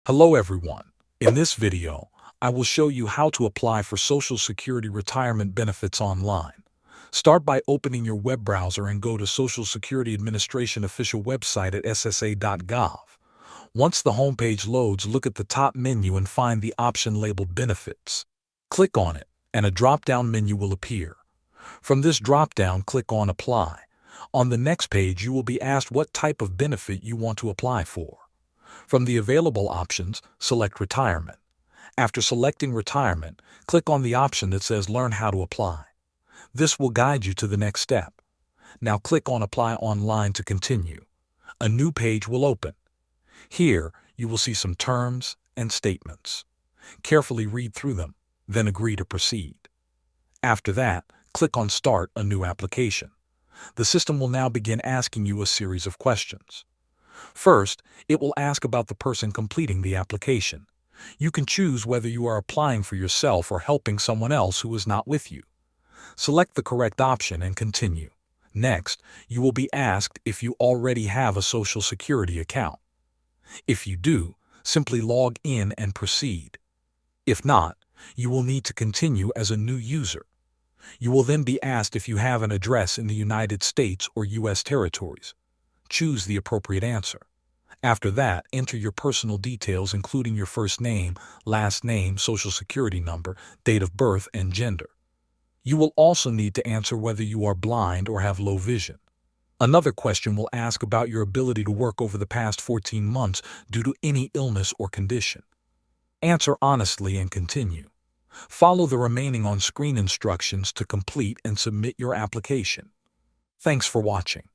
Hello everyone. In this video, I will show you how to apply for Social Security retirement benefits online. Start by opening your web browser and go to Social Security Administration official website at ssa.gov. Once the homepage loads, look at the top menu and find the option labeled Benefits. Click on it, and a drop-down menu will appear. From this drop-down, click on Apply. On the next page, you will be asked what type of benefit you want to apply for. From the available options, select Retirement. After selecting Retirement, click on the option that says Learn how to apply. This will guide you to the next step. Now click on Apply Online to continue. A new page will open. Here, you will see some terms and statements. Carefully read through them, then agree to proceed. After that, click on Start a new application. The system will now begin asking you a series of questions. First, it will ask about the person completing the application. You can choose whether you are applying for yourself or helping someone else who is not with you. Select the correct option and continue. Next, you will be asked if you already have a Social Security account. If you do, simply log in and proceed. If not, you will need to continue as a new user. You will then be asked if you have an address in the United States or U.S. territories. Choose the appropriate answer. After that, enter your personal details including your first name, last name, Social Security number, date of birth, and gender. You will also need to answer whether you are blind or have low vision. Another question will ask about your ability to work over the past 14 months due to any illness or condition. Answer honestly and continue. Follow the remaining on-screen instructions to complete and submit your application. Thanks for watching.